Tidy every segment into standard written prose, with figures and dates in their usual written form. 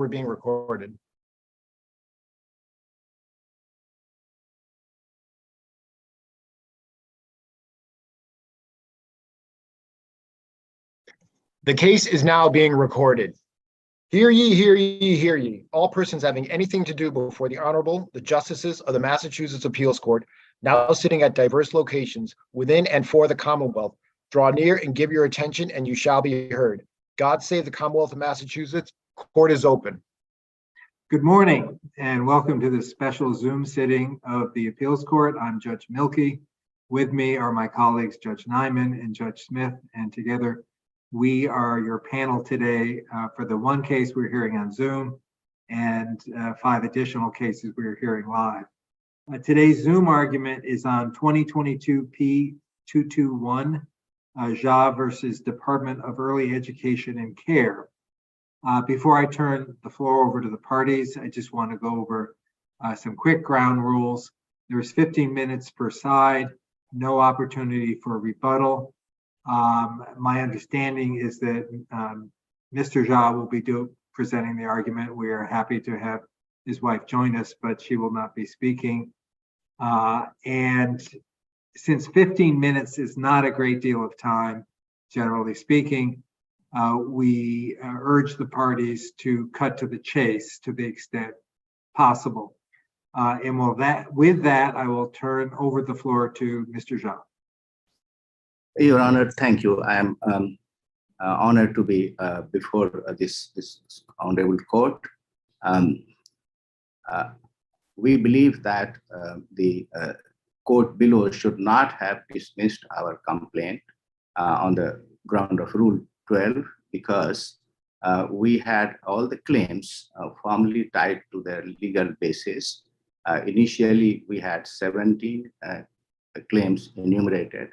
we're being recorded. The case is now being recorded. Hear ye, hear ye, hear ye. All persons having anything to do before the Honorable, the Justices of the Massachusetts Appeals Court, now sitting at diverse locations within and for the Commonwealth, draw near and give your attention, and you shall be heard. God save the Commonwealth of Massachusetts. Court is open. Good morning and welcome to this special Zoom sitting of the Appeals Court. I'm Judge Milkey. With me are my colleagues, Judge Neyman and Judge Smyth, and together we are your panel today for the one case we're hearing on Zoom and 5 additional cases we're hearing live. Today's Zoom argument is on 2022 P221, Jha versus Department of Early Education and Care. Before I turn the floor over to the parties, I just want to go over some quick ground rules. There's 15 minutes per side, no opportunity for rebuttal. My understanding is that Mr. Jha will be presenting the argument. We are happy to have his wife join us, but she will not be speaking. And since 15 minutes is not a great deal of time, generally speaking, we urge the parties to cut to the chase to the extent possible. And with that, I will turn over the floor to Mr. Jha. Your Honor, thank you. I am honored to be before this honorable court. We believe that the court below should not have dismissed our complaint on the ground of Rule 12 because we had all the claims formally tied to their legal basis. Initially, we had 17 claims enumerated,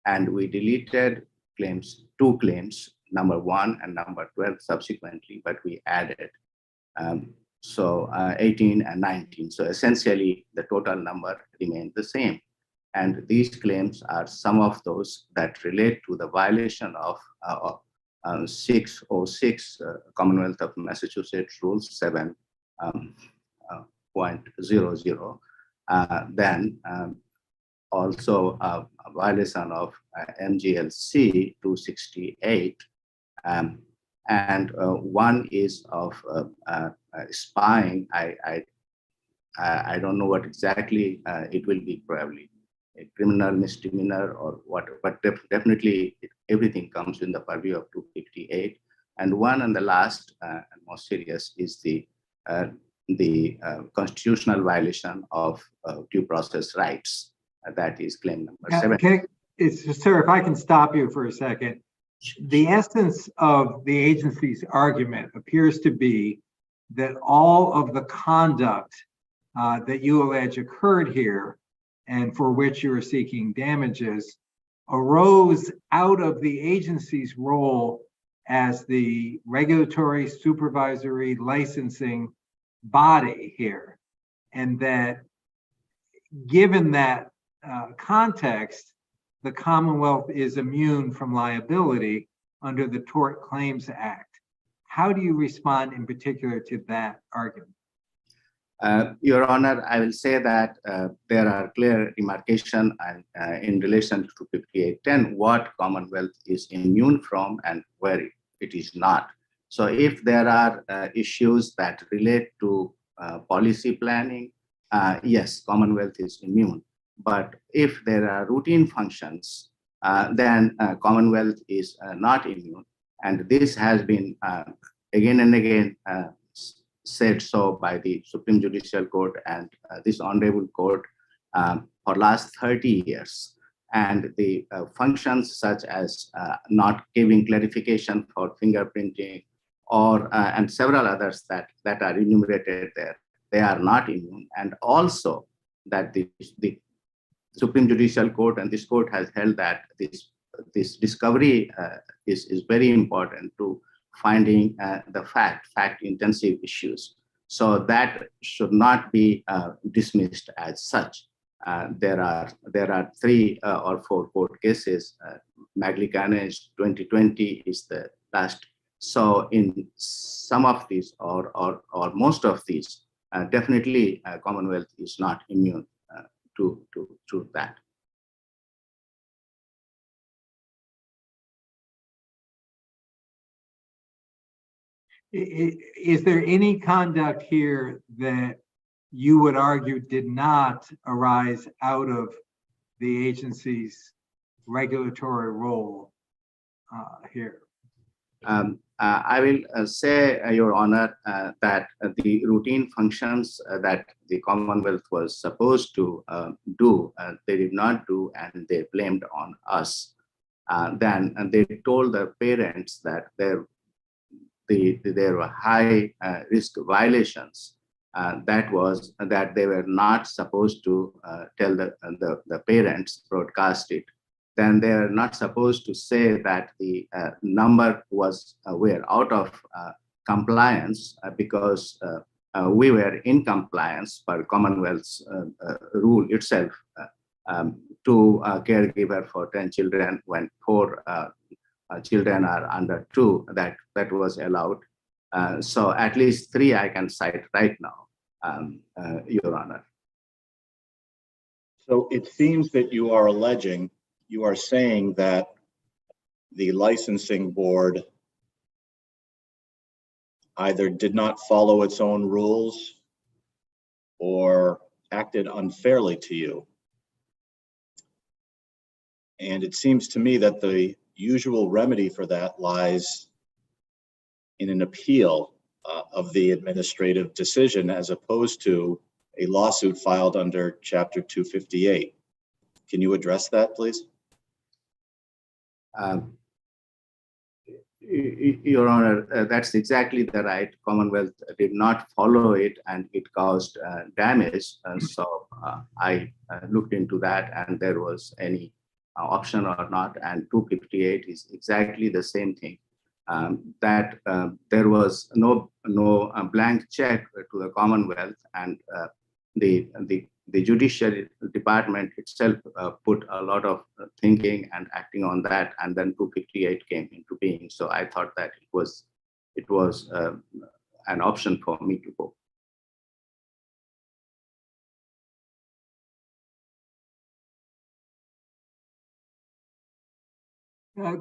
and we deleted two claims, number 1 and number 12 subsequently, but we added 18 and 19. So essentially, the total number remained the same. And these claims are some of those that relate to the violation of 606 Commonwealth of Massachusetts Rule 7.00. Then also a violation of MGLC 268, and one is of spying. I don't know what exactly it will be, probably a criminal misdemeanor or what, but definitely everything comes in the purview of 258. And one and the last and most serious is the constitutional violation of due process rights. That is claim number 7. Sir, if I can stop you for a second. The essence of the agency's argument appears to be that all of the conduct that you allege occurred here and for which you are seeking damages arose out of the agency's role as the regulatory, supervisory, licensing body here. And that given that context, the Commonwealth is immune from liability under the Tort Claims Act. How do you respond in particular to that argument? Your Honor, I will say that there are clear demarcation in relation to 5810, what Commonwealth is immune from and where it is not. So if there are issues that relate to policy planning, yes, Commonwealth is immune. But if there are routine functions, then Commonwealth is not immune. And this has been again and again said so by the Supreme Judicial Court and this Honorable Court for last 30 years. And the functions such as not giving clarification for fingerprinting or and several others that are enumerated there, they are not immune. And also that the Supreme Judicial Court and this court has held that this discovery is very important to finding the fact-intensive issues. So that should not be dismissed as such. There are 3 or 4 court cases. Maglicana 2020 is the last So in some of these or most of these, definitely Commonwealth is not immune to that. Is there any conduct here that you would argue did not arise out of the agency's regulatory role here? I will say, Your Honor, that the routine functions that the Commonwealth was supposed to do, they did not do, and they blamed on us. Then they told the parents that there were high risk violations. That they were not supposed to tell the parents, broadcast it. Then they are not supposed to say that the number was we're out of compliance because we were in compliance per Commonwealth's rule itself to a caregiver for 10 children when 4 children are under 2, that was allowed. So at least 3 I can cite right now, Your Honor. So it seems that you are saying that the licensing board either did not follow its own rules or acted unfairly to you. And it seems to me that the usual remedy for that lies in an appeal of the administrative decision as opposed to a lawsuit filed under Chapter 258. Can you address that, please? Your Honor, that's exactly the right. Commonwealth did not follow it and it caused damage. And so I looked into that and there was any option or not. And 258 is exactly the same thing. That there was no blank check to the Commonwealth, and the judiciary department itself put a lot of thinking and acting on that, and then 258 came into being. So I thought that it was an option for me to go.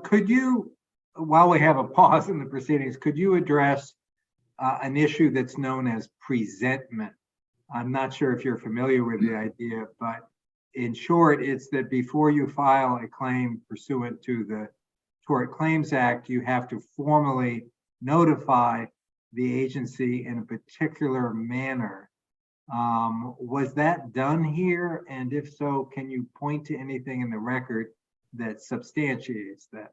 Could you, while we have a pause in the proceedings, could you address an issue that's known as presentment? I'm not sure if you're familiar with the idea, but in short, it's that before you file a claim pursuant to the Tort Claims Act, you have to formally notify the agency in a particular manner. Was that done here? And if so, can you point to anything in the record that substantiates that?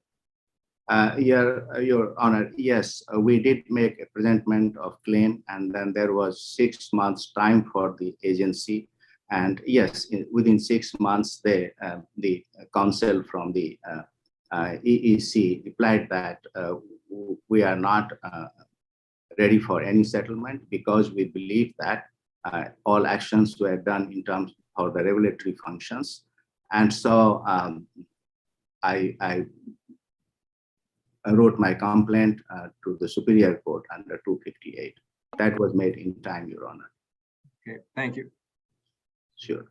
Your Honor, yes, we did make a presentment of claim, and then there was 6 months time for the agency. And yes, within 6 months, the counsel from the EEC replied that we are not ready for any settlement because we believe that all actions were done in terms of the regulatory functions. And so I wrote my complaint to the Superior Court under 258. That was made in time, Your Honor. Okay, thank you. Sure.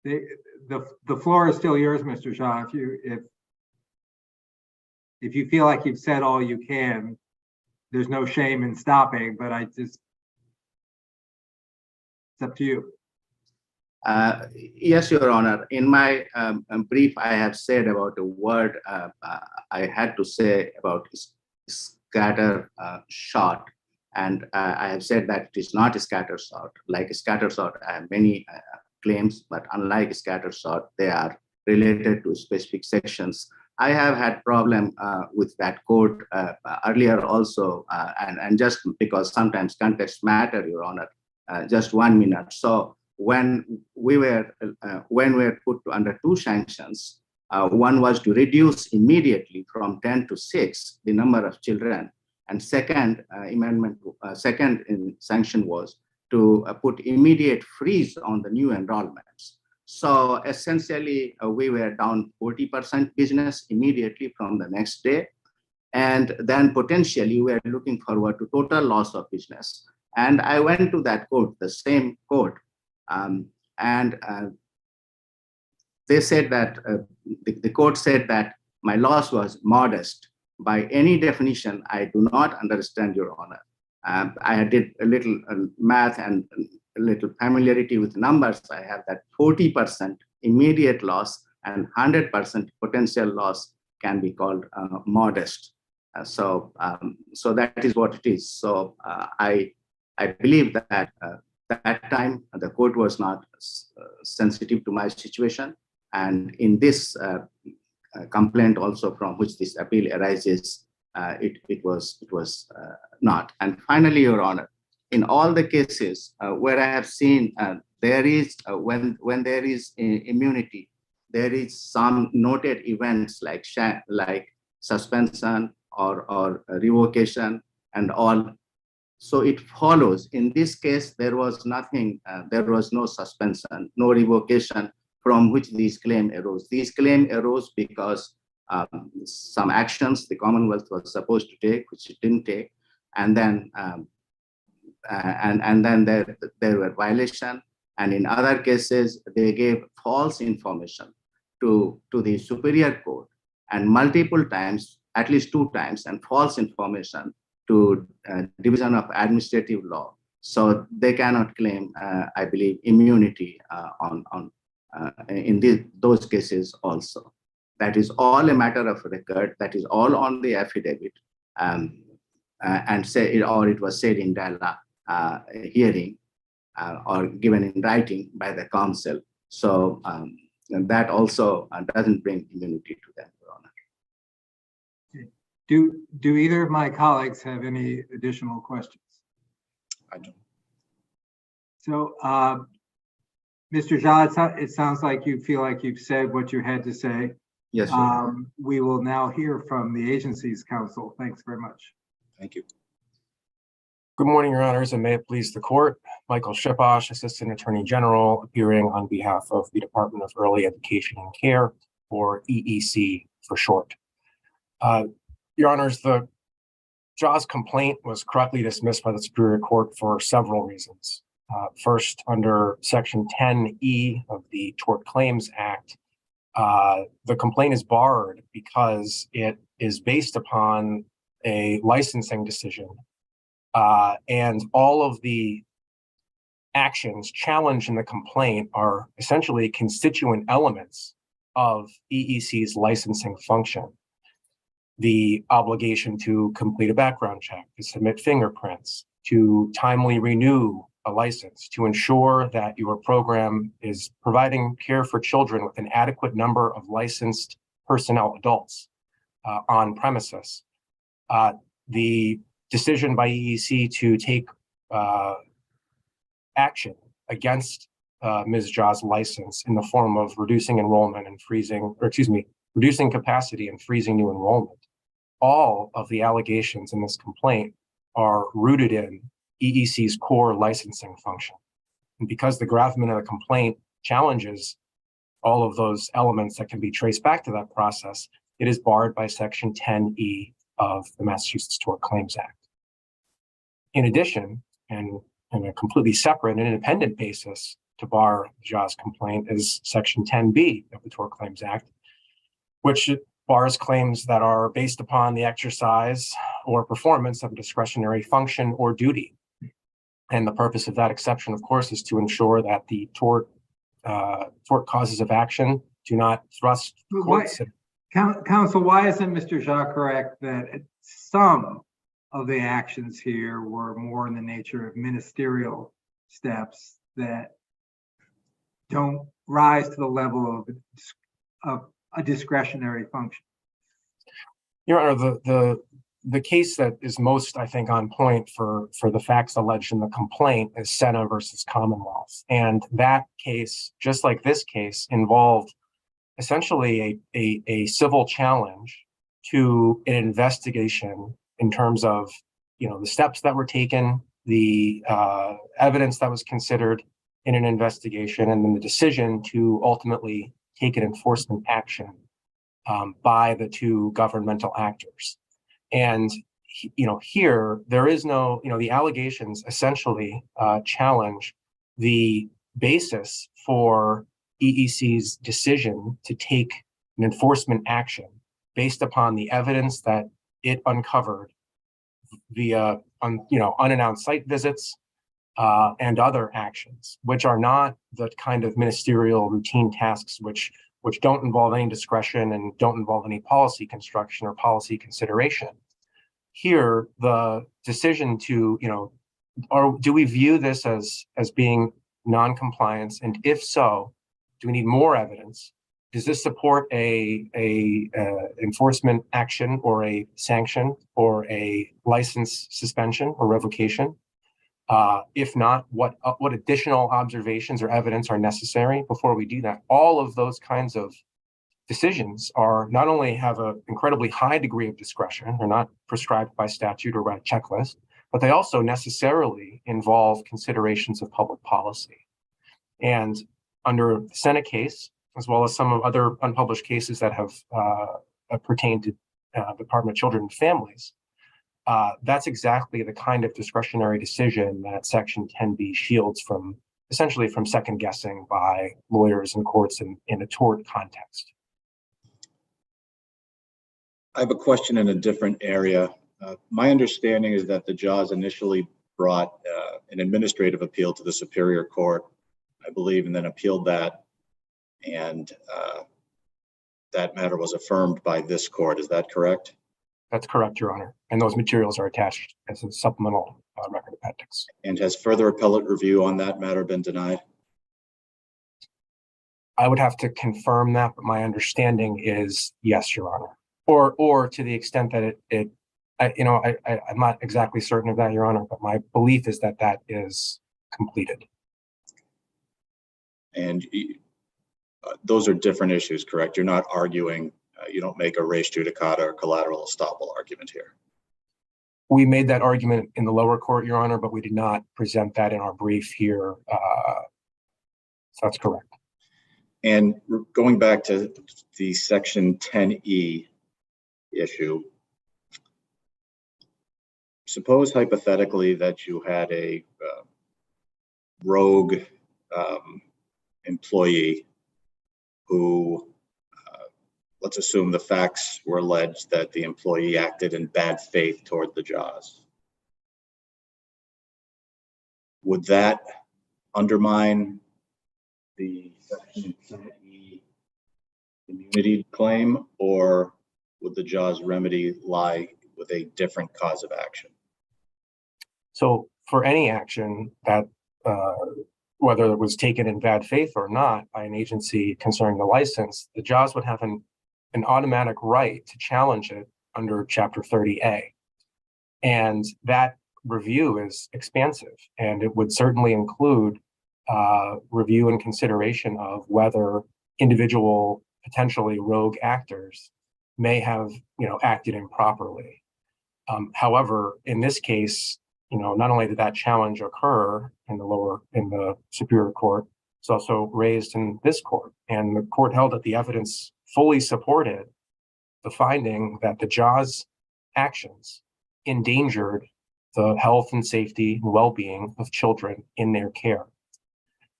The floor is still yours, Mr. Shah. If you feel like you've said all you can, there's no shame in stopping, but it's up to you. Yes, Your Honor. In my brief, I have said about a word I had to say about scatter shot, and I have said that it is not a scatter shot. Like a scatter shot, I have many claims, but unlike scatter shot, they are related to specific sections. I have had problem with that code earlier also, and just because sometimes context matter, Your Honor. Just 1 minute. So when we were put under 2 sanctions, one was to reduce immediately from 10 to 6 the number of children, and second sanction was to put immediate freeze on the new enrollments. So essentially, we were down 40% business immediately from the next day. And then potentially we are looking forward to total loss of business. And I went to that court, the same court, and they said that, the court said that my loss was modest. By any definition, I do not understand, Your Honor. I did a little math and a little familiarity with numbers. I have that 40% immediate loss and 100% potential loss can be called modest. So that is what it is. So I believe that that time the court was not sensitive to my situation, and in this complaint also from which this appeal arises, it was not. And finally, Your Honor, in all the cases where I have seen there is when there is immunity, there is some noted events like suspension or revocation and all. So it follows. In this case, there was nothing. There was no suspension, no revocation from which these claims arose. These claims arose because some actions the Commonwealth was supposed to take, which it didn't take, and then then there were violations. And in other cases, they gave false information to the superior court, and multiple times, at least 2 times, and false information to Division of Administrative Law. So they cannot claim, I believe, immunity in those cases also. That is all a matter of record. That is all on the affidavit, and say it, or it was said in Dalla hearing or given in writing by the counsel. So that also doesn't bring immunity to them, Your Honor. Do either of my colleagues have any additional questions? I don't. So, Mr. Jha, it sounds like you feel like you've said what you had to say. Yes, sir. We will now hear from the agency's counsel. Thanks very much. Thank you. Good morning, Your Honors, and may it please the court. Michael Shiposh, Assistant Attorney General, appearing on behalf of the Department of Early Education and Care, or EEC for short. Your Honors, the Jha's complaint was correctly dismissed by the Superior Court for several reasons. First, under Section 10E of the Tort Claims Act, the complaint is barred because it is based upon a licensing decision, and all of the actions challenged in the complaint are essentially constituent elements of EEC's licensing function. The obligation to complete a background check, to submit fingerprints, to timely renew a license, to ensure that your program is providing care for children with an adequate number of licensed personnel, adults, on premises. The decision by EEC to take action against Ms. Jha's license in the form of reducing enrollment and reducing capacity and freezing new enrollment. All of the allegations in this complaint are rooted in EEC's core licensing function. And because the gravamen of the complaint challenges all of those elements that can be traced back to that process, it is barred by Section 10E of the Massachusetts Tort Claims Act. In addition, and on a completely separate and independent basis to bar Jha's complaint, is Section 10B of the Tort Claims Act, which bars claims that are based upon the exercise or performance of a discretionary function or duty. And the purpose of that exception, of course, is to ensure that the tort causes of action do not thrust courts. Counsel, why isn't Mr. Jha correct that some of the actions here were more in the nature of ministerial steps that don't rise to the level of a discretionary function? Your Honor, the case that is most, I think, on point for the facts alleged in the complaint is Senna versus Commonwealth. And that case, just like this case, involved essentially a civil challenge to an investigation in terms of, the steps that were taken, the evidence that was considered, in an investigation and then the decision to ultimately take an enforcement action by the two governmental actors. And here there is no, the allegations essentially challenge the basis for EEC's decision to take an enforcement action based upon the evidence that it uncovered via unannounced site visits and other actions, which are not the kind of ministerial routine tasks which don't involve any discretion and don't involve any policy construction or policy consideration. Here, the decision to, do we view this as being non-compliance? And if so, do we need more evidence? Does this support a enforcement action or a sanction or a license suspension or revocation? If not, what additional observations or evidence are necessary before we do that? All of those kinds of decisions are not only have an incredibly high degree of discretion, they're not prescribed by statute or by checklist, but they also necessarily involve considerations of public policy. And under the Senate case, as well as some of other unpublished cases that have pertained to Department of Children and Families, that's exactly the kind of discretionary decision that Section 10B shields from, essentially from second guessing by lawyers and courts in a tort context. I have a question in a different area. My understanding is that the JAWS initially brought an administrative appeal to the Superior Court, I believe, and then appealed that. And that matter was affirmed by this court. Is that correct? That's correct, Your Honor. And those materials are attached as a supplemental record appendix. And has further appellate review on that matter been denied? I would have to confirm that, but my understanding is yes, Your Honor. Or to the extent that I'm not exactly certain of that, Your Honor, but my belief is that that is completed. And those are different issues, correct? You're not arguing, you don't make a res judicata or collateral estoppel argument here. We made that argument in the lower court, Your Honor, but we did not present that in our brief here. So that's correct. And going back to the Section 10E issue, suppose hypothetically that you had a rogue employee who, let's assume the facts were alleged that the employee acted in bad faith toward the JAWS. Would that undermine the Section 10E immunity claim, or would the JAWS remedy lie with a different cause of action? So for any action that, whether it was taken in bad faith or not by an agency concerning the license, the JAWS would have an automatic right to challenge it under Chapter 30A. And that review is expansive, and it would certainly include review and consideration of whether individual potentially rogue actors may have, acted improperly. However, in this case, not only did that challenge occur in the Superior Court, it's also raised in this court, and the court held that the evidence fully supported the finding that the JAWS actions endangered the health and safety and well-being of children in their care.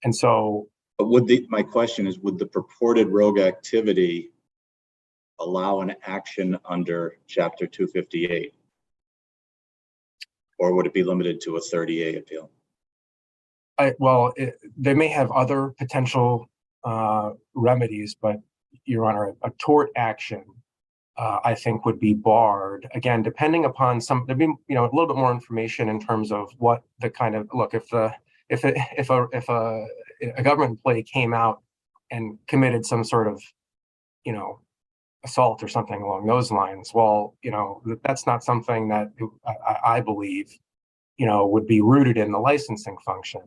And so, my question is, would the purported rogue activity allow an action under Chapter 258? Or would it be limited to a 30A appeal? They may have other potential remedies, but Your Honor, a tort action, I think, would be barred. Again, depending upon there'd be, a little bit more information in terms of what the kind of look. If a government employee came out and committed some sort of, assault or something along those lines, that's not something that I believe, would be rooted in the licensing function.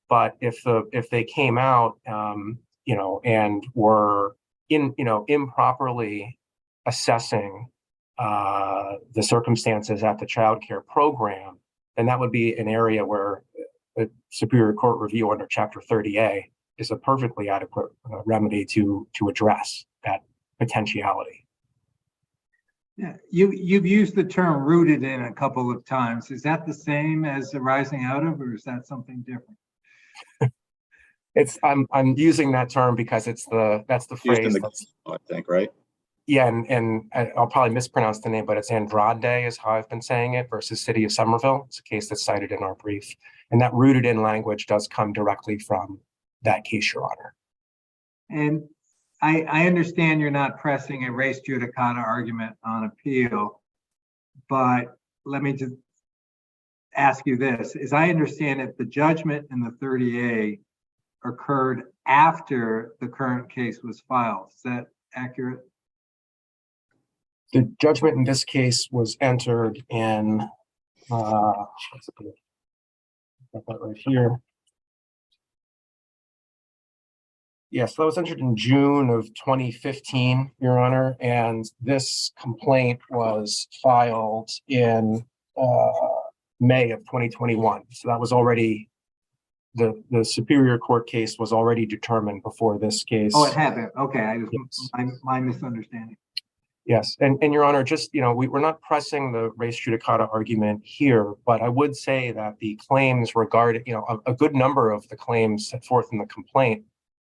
But if they came out, and were improperly assessing the circumstances at the child care program, then that would be an area where a Superior Court review under Chapter 30A is a perfectly adequate remedy to address that potentiality. Yeah, you've used the term rooted in a couple of times. Is that the same as arising out of, or is that something different? I'm using that term because that's the Used in phrase the, that's, I think, right? yeah, and I'll probably mispronounce the name, but it's Andrade is how I've been saying it versus City of Somerville. It's a case that's cited in our brief. And that rooted in language does come directly from that case, Your Honor. And I understand you're not pressing a res judicata argument on appeal, but let me just ask you this. As I understand it, the judgment in the 30A occurred after the current case was filed. Is that accurate? The judgment in this case was entered in, let's see, got that right here. Yes, that was entered in June of 2015, Your Honor, and this complaint was filed in May of 2021. So that was already, the Superior Court case was already determined before this case. Oh, it happened. Okay, Yes. my misunderstanding. Yes, and Your Honor, just, we're not pressing the res judicata argument here, but I would say that the claims regarding, a good number of the claims set forth in the complaint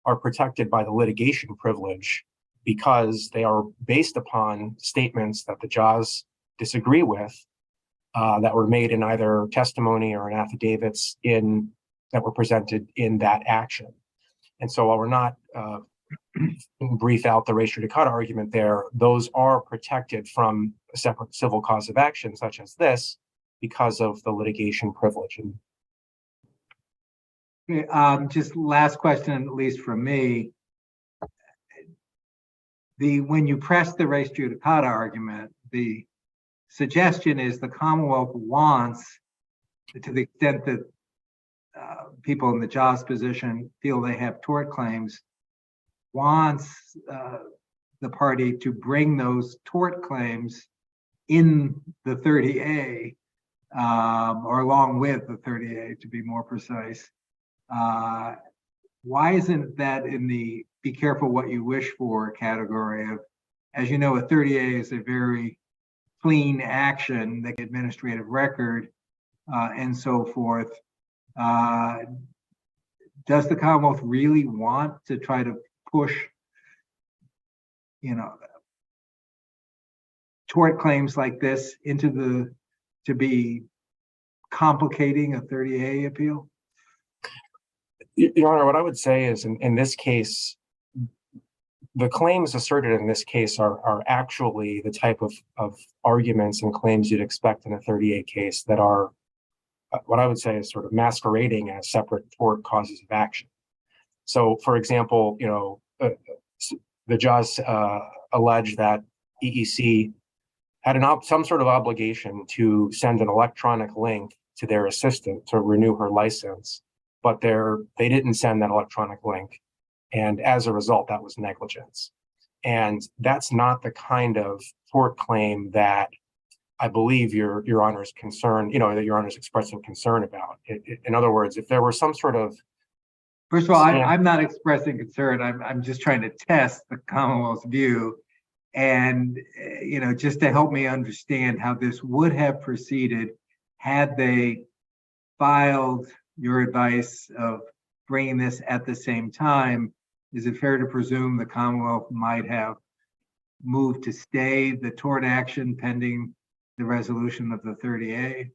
are protected by the litigation privilege because they are based upon statements that the JAWS disagree with that were made in either testimony or in affidavits that were presented in that action. And so while we're not brief out the res judicata argument there, those are protected from a separate civil cause of action such as this because of the litigation privilege. Okay, just last question, at least from me. When you press the res judicata argument, the suggestion is the Commonwealth wants, to the extent that people in the JAWS position feel they have tort claims, wants the party to bring those tort claims in the 30A, or along with the 30A, to be more precise. Why isn't that in the be careful what you wish for category of, as you know, a 30A is a very clean action, the administrative record, and so forth. Does the Commonwealth really want to try to push, tort claims like this to be complicating a 30A appeal? Your Honor, what I would say is in this case, the claims asserted in this case are actually the type of arguments and claims you'd expect in a 30A case that are what I would say is sort of masquerading as separate tort causes of action. So, for example, the JAWS allege that EEC had some sort of obligation to send an electronic link to their assistant to renew her license, but they didn't send that electronic link. And as a result, that was negligence. And that's not the kind of tort claim that I believe your Honor's concern, that your Honor's expressing concern about. In other words, if there were some sort of— First of all, I'm not expressing concern. I'm just trying to test the Commonwealth's view. And, just to help me understand how this would have proceeded had they filed your advice of bringing this at the same time, is it fair to presume the Commonwealth might have moved to stay the tort action pending the resolution of the 30A?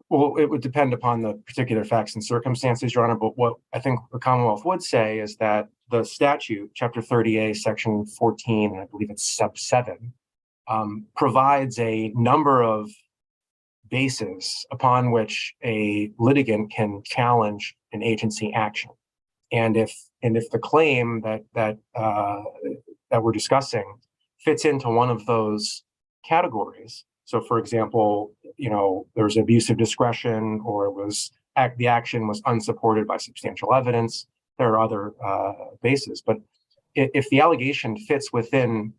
Well, it would depend upon the particular facts and circumstances, Your Honor, but what I think the Commonwealth would say is that the statute, Chapter 30A, Section 14, and I believe it's sub 7, provides a number of bases upon which a litigant can challenge an agency action. And if the claim that we're discussing fits into one of those categories, so for example, there's abusive discretion, or the action was unsupported by substantial evidence, there are other bases. But if the allegation fits within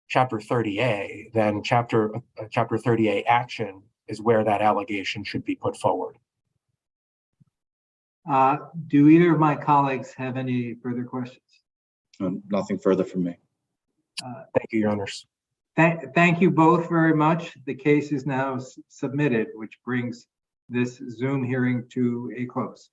Chapter 30A, then Chapter 30A action is where that allegation should be put forward. Do either of my colleagues have any further questions? Nothing further from me. Thank you, Your Honors. Thank you both very much. The case is now submitted, which brings this Zoom hearing to a close.